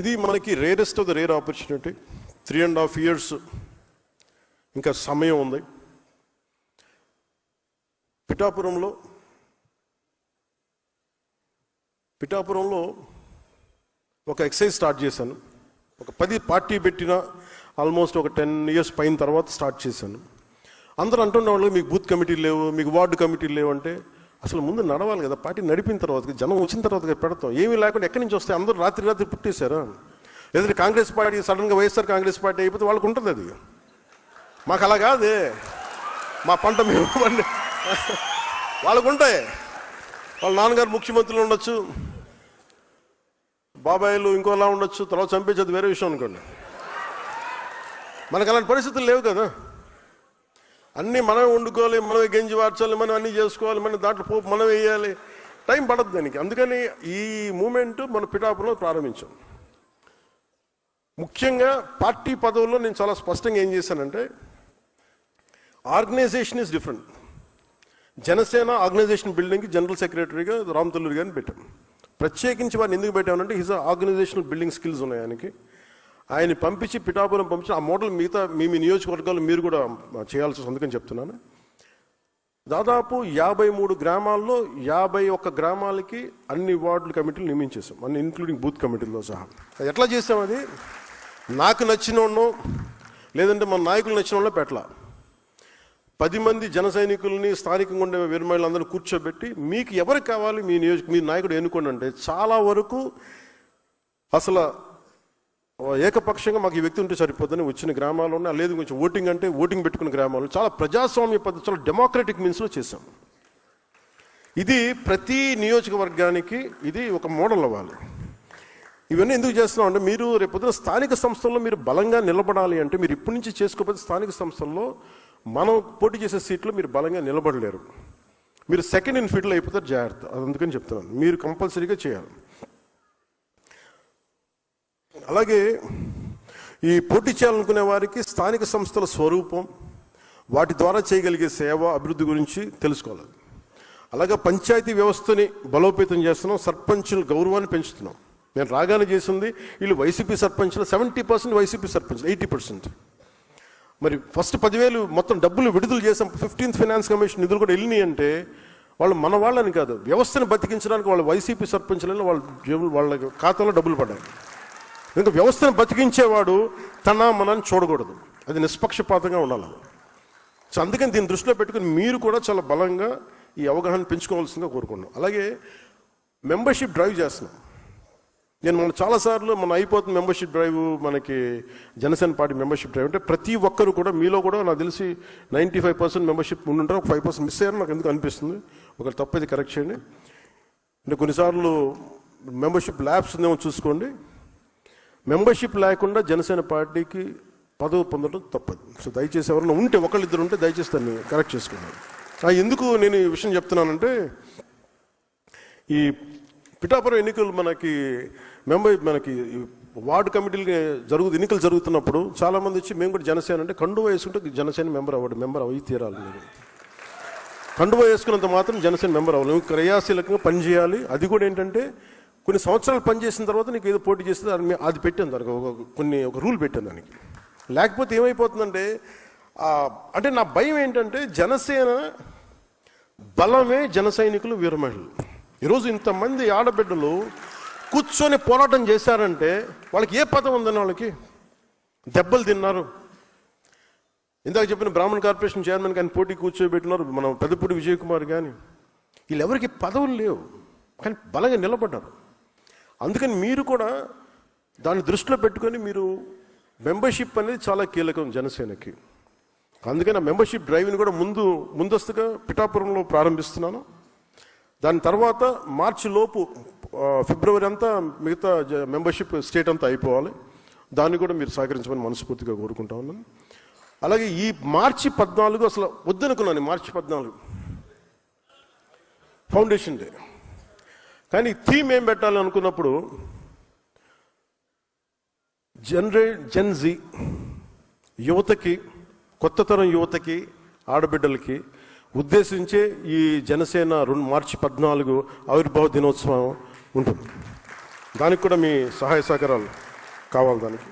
ఇది మనకి rarest of the rare opportunity. 3.5 years ఇంకా సమయం ఉంది. పిఠాపురంలో ఒక ఎక్సైజ్ స్టార్ట్ చేశాను. ఒక 10 పార్టీ పెట్టిన ఆల్మోస్ట్ ఒక 10 years పైన తర్వాత స్టార్ట్ చేశాను. అందరూ అంటున్న వాళ్ళు మీకు బూత్ కమిటీలు లేవు, మీకు వార్డు కమిటీలు లేవు అంటే అసలు ముందు నడవాలి కదా. పార్టీ నడిపిన తర్వాత, జనం వచ్చిన తర్వాత పెడతాం. ఏమీ లేకుండా ఎక్కడి నుంచి వస్తాయి? అందరూ రాత్రి పుట్టేశారా? లేదంటే కాంగ్రెస్ పార్టీ సడన్గా వైఎస్ఆర్ కాంగ్రెస్ పార్టీ అయిపోతే వాళ్ళకు ఉంటుంది అది. మాకు అలా కాదే, మా పంట మేము వాళ్ళకు ఉంటాయి. వాళ్ళ నాన్నగారు ముఖ్యమంత్రులు ఉండొచ్చు, బాబాయిలు ఇంకోలా ఉండొచ్చు, తర్వాత చంపేసేది వేరే విషయం అనుకోండి. మనకు అలాంటి పరిస్థితులు లేవు కదా. అన్నీ మనమే వండుకోవాలి, మనమే గంజి వార్చాలి, మనం అన్నీ చేసుకోవాలి, మనం దాంట్లో పోపు మనం వేయాలి. టైం పడదు దానికి. అందుకని ఈ మూమెంట్ మన పిఠాపురంలో ప్రారంభించాం. ముఖ్యంగా పార్టీ పదవుల్లో నేను చాలా స్పష్టంగా ఏం చేశానంటే, organisation is different. Janasena organisation బిల్డింగ్కి జనరల్ సెక్రటరీగా రామతల్లూరి గారిని పెట్టాం. ప్రత్యేకించి వారిని ఎందుకు పెట్టామంటే హిజ్ ఆర్గనైజేషనల్ బిల్డింగ్ స్కిల్స్ ఉన్నాయి ఆయనకి. ఆయన పంపించి పిఠాపురం పంపించి ఆ మోడల్ మిగతా మీ నియోజకవర్గాలు మీరు కూడా చేయాల్సి అందుకని చెప్తున్నాను. దాదాపు 53 గ్రామాల్లో 51 గ్రామాలకి అన్ని వార్డుల కమిటీలు నియమించేసాం, అన్ని ఇంక్లూడింగ్ బూత్ కమిటీల్లో సహా. ఎట్లా చేసాం? అది నాకు నచ్చిన వాళ్ళను లేదంటే మన నాయకులు నచ్చిన వాళ్ళని పెట్టాల. 10 మంది జన సైనికుల్ని స్థానికంగా ఉండే వీరమహిళలందరూ కూర్చోబెట్టి మీకు ఎవరికి కావాలి మీ నాయకుడు ఎన్నుకోండి అంటే చాలా వరకు అసలు ఏకపక్షంగా మాకు ఈ వ్యక్తి ఉంటే సరిపోద్దని వచ్చిన గ్రామాల్లో, లేదు కొంచెం ఓటింగ్ అంటే ఓటింగ్ పెట్టుకున్న గ్రామాల్లో చాలా ప్రజాస్వామ్య పద్ధతి, చాలా డెమోక్రటిక్ మీన్స్లో చేశాం. ఇది ప్రతి నియోజకవర్గానికి ఇది ఒక మోడల్ అవ్వాలి. ఇవన్నీ ఎందుకు చేస్తున్నాం అంటే, మీరు రేపొద్దున స్థానిక సంస్థల్లో మీరు బలంగా నిలబడాలి అంటే మీరు ఇప్పటి నుంచి చేసుకోకపోతే స్థానిక సంస్థల్లో మనం పోటీ చేసే సీట్లు మీరు బలంగా నిలబడలేరు. మీరు సెకండ్ ఇన్ ఫీల్డ్లో అయిపోతారు, జాగ్రత్త. అది అందుకని చెప్తున్నాను, మీరు కంపల్సరీగా చేయాలి. అలాగే ఈ పోటీ చేయాలనుకునే వారికి స్థానిక సంస్థల స్వరూపం, వాటి ద్వారా చేయగలిగే సేవ, అభివృద్ధి గురించి తెలుసుకోవాలి. అలాగే పంచాయతీ వ్యవస్థని బలోపేతం చేస్తున్నాం, సర్పంచుల గౌరవాన్ని పెంచుతున్నాం. నేను రాగానే చేసింది వీళ్ళు వైసీపీ సర్పంచ్లు 70%, వైసీపీ సర్పంచ్లు 80%. మరి ఫస్ట్ 10,000 మొత్తం డబ్బులు విడుదల చేసాం. 15th ఫైనాన్స్ కమిషన్ నిధులు కూడా వెళ్ళినాయి అంటే వాళ్ళు మన వాళ్ళని కాదు, వ్యవస్థను బతికించడానికి వాళ్ళ వైసీపీ సర్పంచ్లలో వాళ్ళ ఖాతాలో డబ్బులు పడ్డాయి. ఇంకా వ్యవస్థను బతికించేవాడు మనని చూడకూడదు, అది నిష్పక్షపాతంగా ఉండాలి. సో అందుకని దీన్ని దృష్టిలో పెట్టుకుని మీరు కూడా చాలా బలంగా ఈ అవగాహన పెంచుకోవాల్సిందిగా కోరుకున్నాం. అలాగే మెంబర్షిప్ డ్రైవ్ చేస్తున్నాం. నేను చాలాసార్లు అయిపోతుంది మెంబర్షిప్ డ్రైవ్, మనకి జనసేన పార్టీ మెంబర్షిప్ డ్రైవ్ అంటే ప్రతి ఒక్కరు కూడా, మీలో కూడా నాకు తెలిసి 95% మెంబర్షిప్ ఉండుంటారు, ఒక 5% మిస్ అయ్యారు నాకు ఎందుకు అనిపిస్తుంది. ఒకరు తప్పైతే కరెక్ట్ చేయండి. అంటే కొన్నిసార్లు మెంబర్షిప్ ల్యాబ్స్ ఉందేమో చూసుకోండి. మెంబర్షిప్ లేకుండా జనసేన పార్టీకి పదవి పొందడం తప్పదు. సో దయచేసి ఎవరైనా ఉంటే, ఒకళ్ళిద్దరు ఉంటే దయచేసి దాన్ని కరెక్ట్ చేసుకున్నాను. ఎందుకు నేను ఈ విషయం చెప్తున్నానంటే, ఈ పిఠాపురం ఎన్నికలు మనకి వార్డు కమిటీలు ఎన్నికలు జరుగుతున్నప్పుడు చాలామంది వచ్చి మేము కూడా జనసేన అంటే కండువా వేసుకుంటే జనసేన మెంబర్ అయ్యి తీరాలి. మీరు కండువా వేసుకున్నంత మాత్రం జనసేన మెంబర్ అవ్వాలి. క్రియాశీలకంగా పనిచేయాలి. అది కూడా ఏంటంటే కొన్ని సంవత్సరాలు పనిచేసిన తర్వాత నీకు ఏదో పోటీ చేస్తే అది పెట్టాను, దానికి ఒక రూల్ పెట్టాను దానికి. లేకపోతే ఏమైపోతుందంటే, అంటే నా భయం ఏంటంటే జనసేన బలమే జన సైనికులు, వీరమహిళలు. ఈరోజు ఇంతమంది ఆడబిడ్డలు కూర్చొని పోరాటం చేశారంటే వాళ్ళకి ఏ పదం ఉందని, వాళ్ళకి దెబ్బలు తిన్నారు. ఇందాక చెప్పిన బ్రాహ్మణ కార్పొరేషన్ చైర్మన్ కానీ పోటీ కూర్చోబెట్టినారు, మన పెద్దపూడి విజయ్ కుమార్ కానీ. వీళ్ళెవరికి పదవులు లేవు కానీ బలంగా నిలబడ్డారు. అందుకని మీరు కూడా దాన్ని దృష్టిలో పెట్టుకొని మీరు మెంబర్షిప్ అనేది చాలా కీలకం జనసేనకి. అందుకని ఆ మెంబర్షిప్ డ్రైవ్ని కూడా ముందస్తుగా పిఠాపురంలో ప్రారంభిస్తున్నాను. దాని తర్వాత మార్చి లోపు, ఫిబ్రవరి అంతా మిగతా మెంబర్షిప్ స్టేట్ అంతా అయిపోవాలి. దాన్ని కూడా మీరు సహకరించమని మనస్ఫూర్తిగా కోరుకుంటా ఉన్నాను. అలాగే ఈ మార్చి 14 అసలు వద్దనుకున్నాను, మార్చి 14 ఫౌండేషన్ డే. కానీ థీమ్ ఏం పెట్టాలి అనుకున్నప్పుడు జెన్జీ యువతకి, కొత్త తరం యువతకి, ఆడబిడ్డలకి ఉద్దేశించే ఈ జనసేన మార్చి 14 ఆవిర్భావ దినోత్సవం ఉంటుంది. దానికి కూడా మీ సహాయ సహకారాలు కావాలి దానికి.